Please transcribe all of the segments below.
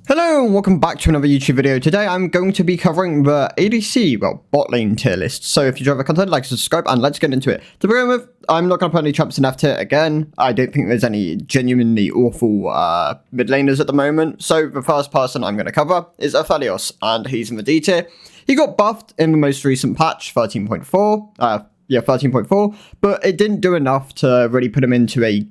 Hello and welcome back to another YouTube video. Today I'm going to be covering the ADC, well, bot lane tier list. So if you enjoy the content, like, subscribe, and let's get into it. To begin with, I'm not going to put any champs in F tier again. I don't think there's any genuinely awful mid laners at the moment. So the first person I'm going to cover is Aphelios, and he's in the D tier. He got buffed in the most recent patch, 13.4. 13.4, but it didn't do enough to really put him into a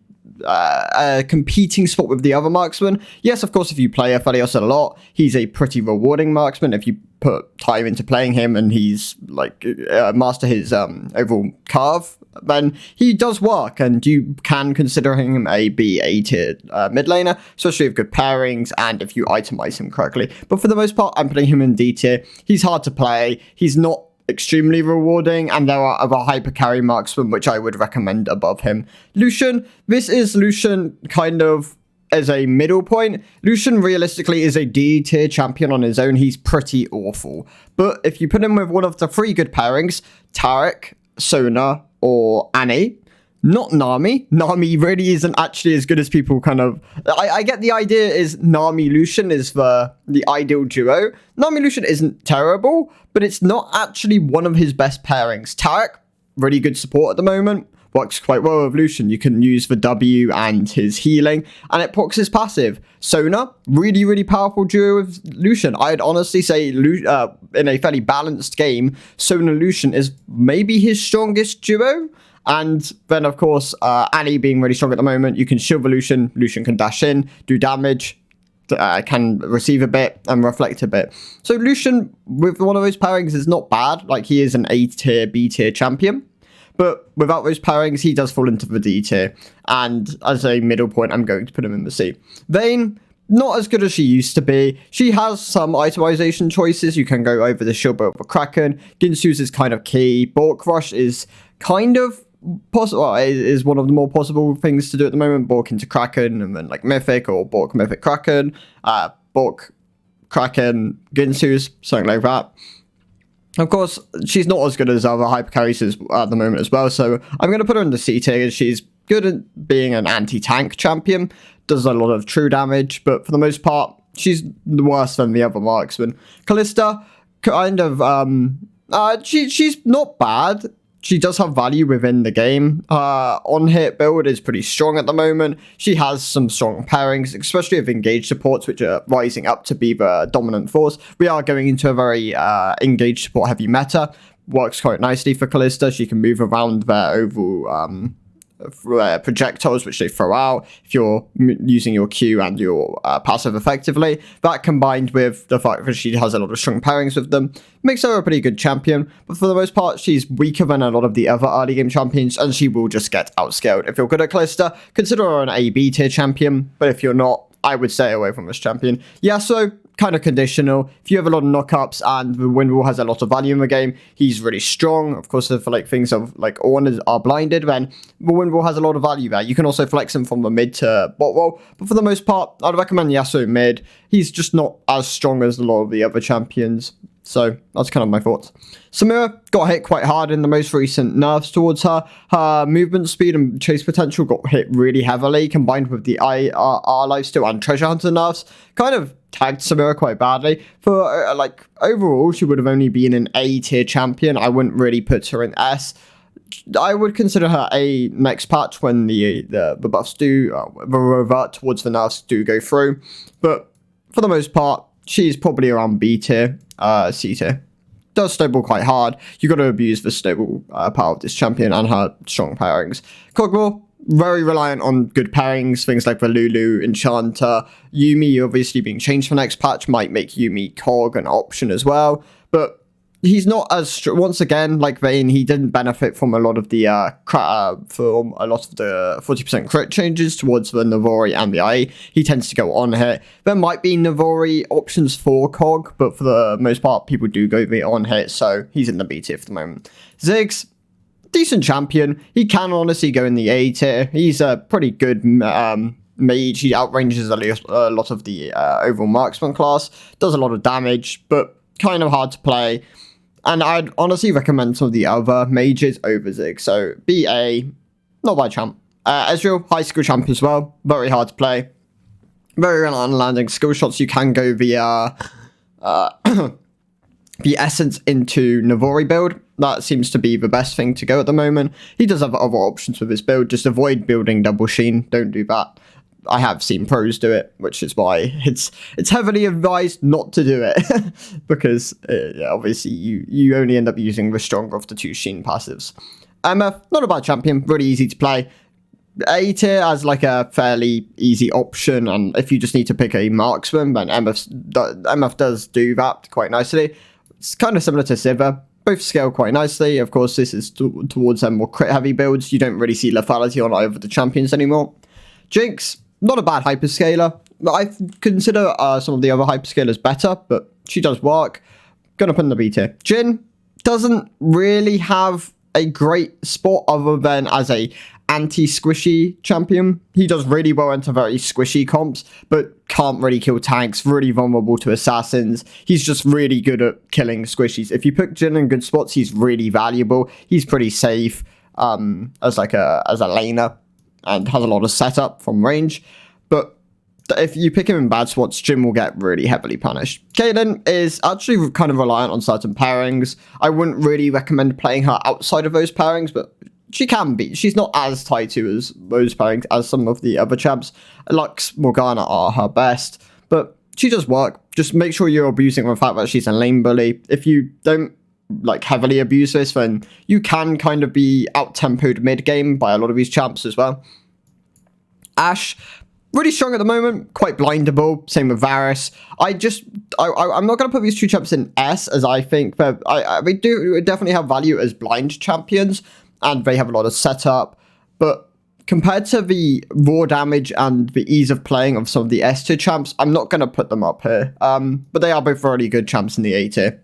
competing spot with the other marksmen. Yes, of course, if you play Aphelios a lot, he's a pretty rewarding marksman. If you put time into playing him and he's like master his overall carve, then he does work, and you can consider him a A tier mid laner, especially with good pairings and if you itemize him correctly. But for the most part, I'm putting him in D tier. He's hard to play. He's not extremely rewarding, and there are other hyper carry marksmen which I would recommend above him. Lucian, this is Lucian kind of as a middle point. Lucian realistically is a D tier champion on his own. He's pretty awful, but if you put him with one of the three good pairings, Taric, Sona, or Annie, not Nami. Nami really isn't actually as good as people kind of... I get the idea is Nami-Lucian is the ideal duo. Nami-Lucian isn't terrible, but it's not actually one of his best pairings. Taric, really good support at the moment. Works quite well with Lucian. You can use the W and his healing, and it procs his passive. Sona, really, really powerful duo with Lucian. I'd honestly say in a fairly balanced game, Sona-Lucian is maybe his strongest duo. And then, of course, Annie being really strong at the moment, you can shield the Lucian. Lucian can dash in, do damage, can receive a bit, and reflect a bit. So Lucian, with one of those pairings, is not bad. Like, he is an A tier, B tier champion. But without those pairings, he does fall into the D tier. And as a middle point, I'm going to put him in the C. Vayne, not as good as she used to be. She has some itemization choices. You can go over the shield build for Kraken. Ginsu's is kind of key. Bork Rush is kind of possible, well, is one of the more possible things to do at the moment. Bork into Kraken and then like Mythic, or Bork Mythic Kraken, Bork Kraken Ginsu's, something like that. Of course, she's not as good as other hyper carries at the moment as well, so I'm going to put her in the C tier. She's good at being an anti-tank champion, does a lot of true damage, but for the most part, she's worse than the other marksmen. Kalista, kind of, she's not bad. She does have value within the game. On-hit build is pretty strong at the moment. She has some strong pairings, especially with engaged supports, which are rising up to be the dominant force. We are going into a very engaged support heavy meta. Works quite nicely for Kalista. She can move around their overall projectiles which they throw out if you're using your Q and your passive effectively. That combined with the fact that she has a lot of strong pairings with them makes her a pretty good champion, but for the most part she's weaker than a lot of the other early game champions, and she will just get outscaled. If you're good at Kalista, consider her an A/B tier champion, but if you're not, I would stay away from this champion. Yeah, so kind of conditional. If you have a lot of knockups and the wind wall has a lot of value in the game, he's really strong. Of course, if like things of like Orn are blinded, then the wind wall has a lot of value there. You can also flex him from the mid to bot wall, but for the most part, I'd recommend Yasuo mid. He's just not as strong as a lot of the other champions. So that's kind of my thoughts. Samira got hit quite hard in the most recent nerfs towards her. Her movement speed and chase potential got hit really heavily, combined with the R lifesteal and treasure hunter nerfs. Kind of tagged Samira quite badly. For like overall, she would have only been an A tier champion. I wouldn't really put her in S. I would consider her A next patch when the buffs do the revert towards the nerfs do go through. But for the most part, she's probably around B tier, C tier. Does snowball quite hard. You got to abuse the snowball power of this champion and her strong pairings. Kog'Maw, very reliant on good pairings, things like the Lulu, Enchanter. Yuumi obviously being changed for next patch might make Yuumi Cog an option as well, but he's not as once again, like Vayne, he didn't benefit from a lot of the 40% crit changes towards the Navori and the IE. He tends to go on hit. There might be Navori options for Cog, but for the most part, people do go the on hit, so he's in the B tier for the moment. Ziggs, decent champion. He can honestly go in the A tier. He's a pretty good mage. He outranges a lot of the overall marksman class. Does a lot of damage, but kind of hard to play. And I'd honestly recommend some of the other mages over Ziggs. So BA, not bad champ. Ezreal, high skill champ as well. Very hard to play. Very reliant on landing skill shots. You can go via the essence into Navori build. That seems to be the best thing to go at the moment. He does have other options with his build. Just avoid building double sheen. Don't do that. I have seen pros do it, which is why it's heavily advised not to do it. Because obviously you only end up using the stronger of the 2 sheen passives. MF, not a bad champion. Really easy to play. A tier as like a fairly easy option, and if you just need to pick a marksman, then MF does do that quite nicely. It's kind of similar to Sivir. Both scale quite nicely. Of course, this is towards more crit-heavy builds. You don't really see lethality on either of the champions anymore. Jinx, not a bad hyperscaler. I consider some of the other hyperscalers better, but she does work. Gonna put in the B tier. Jhin doesn't really have a great spot other than as a anti-squishy champion. He does really well into very squishy comps, but can't really kill tanks, really vulnerable to assassins. He's just really good at killing squishies. If you put Jhin in good spots, he's really valuable. He's pretty safe as a laner and has a lot of setup from range. But if you pick him in bad spots, Jhin will get really heavily punished. Caitlyn is actually kind of reliant on certain pairings. I wouldn't really recommend playing her outside of those pairings, but she can be. She's not as tied to as those pairings as some of the other champs. Lux, Morgana are her best, but she does work. Just make sure you're abusing the fact that she's a lane bully. If you don't heavily abuse this, then you can kind of be out-tempoed mid-game by a lot of these champs as well. Ashe, really strong at the moment, quite blindable. Same with Varus. I'm not going to put these 2 champs in S, as I think that they do definitely have value as blind champions, and they have a lot of setup, but compared to the raw damage and the ease of playing of some of the S tier champs, I'm not going to put them up here. But they are both really good champs in the A tier.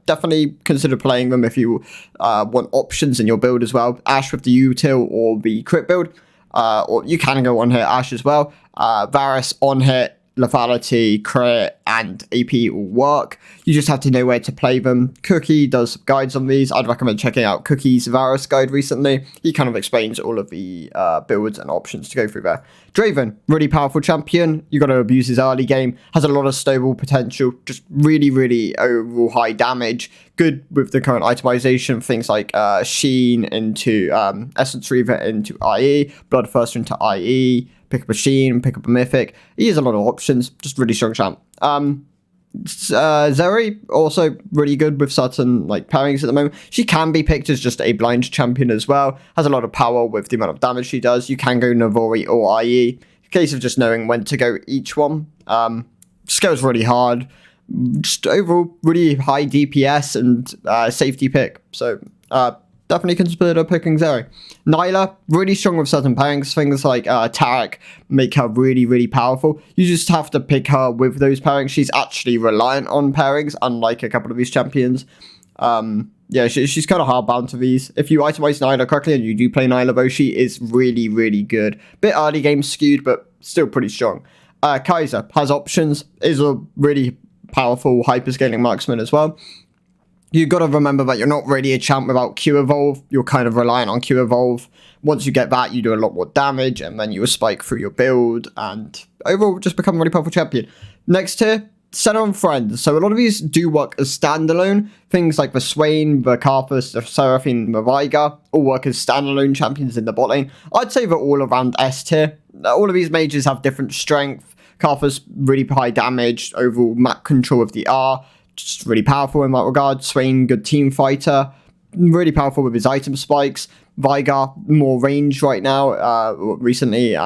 Definitely consider playing them if you want options in your build as well. Ashe with the util or the crit build, or you can go on hit Ashe as well. Varus on hit, lethality, crit, and AP will work. You just have to know where to play them. Cookie does guides on these. I'd recommend checking out Cookie's Varus guide recently. He kind of explains all of the builds and options to go through there. Draven, really powerful champion. You got to abuse his early game. Has a lot of snowball potential. Just really, really overall high damage. Good with the current itemization. Things like Sheen into Essence Reaver into IE. Bloodthirster into IE. Pick up a Sheen, pick up a Mythic. He has a lot of options. Just really strong champ. Zeri, also really good with certain pairings at the moment. She can be picked as just a blind champion as well. Has a lot of power with the amount of damage she does. You can go Navori or IE. Case of just knowing when to go each one. Scales really hard. Just overall really high DPS and safety pick. So definitely consider picking Zeri. Nyla, really strong with certain pairings. Things like Tarek make her really, really powerful. You just have to pick her with those pairings. She's actually reliant on pairings, unlike a couple of these champions. Yeah, she's kind of hard-bound to these. If you itemize Nyla correctly, and you do play Nyla, though, she is really, really good. Bit early game skewed, but still pretty strong. Kaiser has options, is a really powerful hyperscaling marksman as well. You got to remember that you're not really a champ without Q Evolve. You're kind of reliant on Q Evolve. Once you get that, you do a lot more damage, and then you spike through your build, and overall just become a really powerful champion. Next tier, Senna and Friends. So a lot of these do work as standalone. Things like the Swain, the Karthus, the Seraphine, the Veigar all work as standalone champions in the bot lane. I'd say they're all around S tier. All of these mages have different strength. Karthus, really high damage, overall map control of the R. Just really powerful in that regard. Swain, good team fighter. Really powerful with his item spikes. Veigar, more range right now. Recently,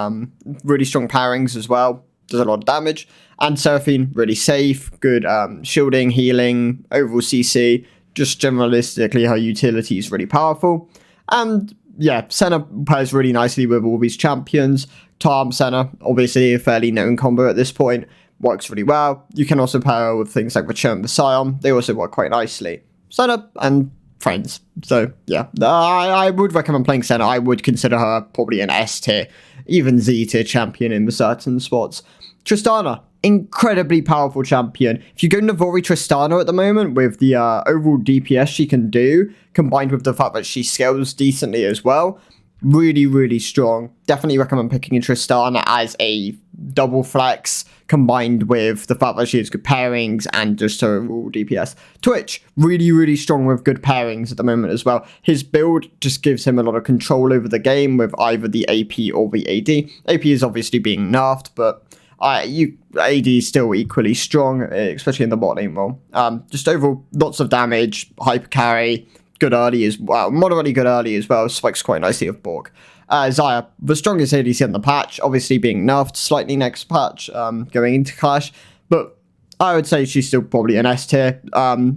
really strong pairings as well. Does a lot of damage. And Seraphine, really safe. Good shielding, healing, overall CC. Just generalistically, her utility is really powerful. And yeah, Senna pairs really nicely with all these champions. Tarm, Senna, obviously a fairly known combo at this point. Works really well. You can also pair with things like Return the Scion. They also work quite nicely. Senna and Friends. So yeah, I would recommend playing Senna. I would consider her probably an S tier, even Z tier champion in the certain spots. Tristana, incredibly powerful champion. If you go Navori Tristana at the moment with the overall DPS she can do, combined with the fact that she scales decently as well, really, really strong. Definitely recommend picking Tristan as a double flex combined with the fact that she has good pairings and just her overall DPS. Twitch, really, really strong with good pairings at the moment as well. His build just gives him a lot of control over the game with either the AP or the AD. AP is obviously being nerfed, but AD is still equally strong, especially in the bot lane role. Just overall, lots of damage, hyper carry, good early as well, moderately good early as well, spikes quite nicely with Borg. Xayah, the strongest ADC in the patch, obviously being nerfed slightly next patch, going into Clash, but I would say she's still probably an S tier.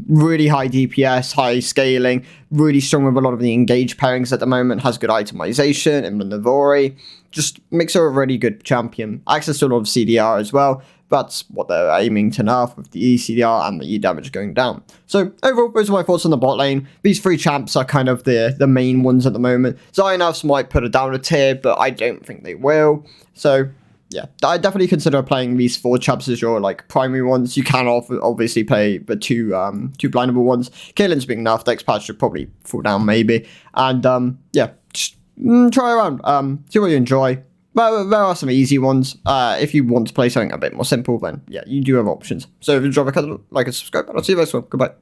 Really high DPS, high scaling, really strong with a lot of the engaged pairings at the moment, has good itemization, and Navori, just makes her a really good champion. Access to a lot of CDR as well. That's what they're aiming to nerf with the ECDR and the E damage going down. So overall, those are my thoughts on the bot lane. These three champs are kind of the main ones at the moment. Xayah might put her down a tier, but I don't think they will. So yeah, I definitely consider playing these four champs as your like primary ones. You can obviously play the two blindable ones. Kaelin's being nerfed. Next patch should probably fall down maybe. And yeah, just try around. See what you enjoy. Well, there are some easy ones. If you want to play something a bit more simple, then yeah, you do have options. So if you enjoy the content, like and subscribe, and I'll see you next one. Goodbye.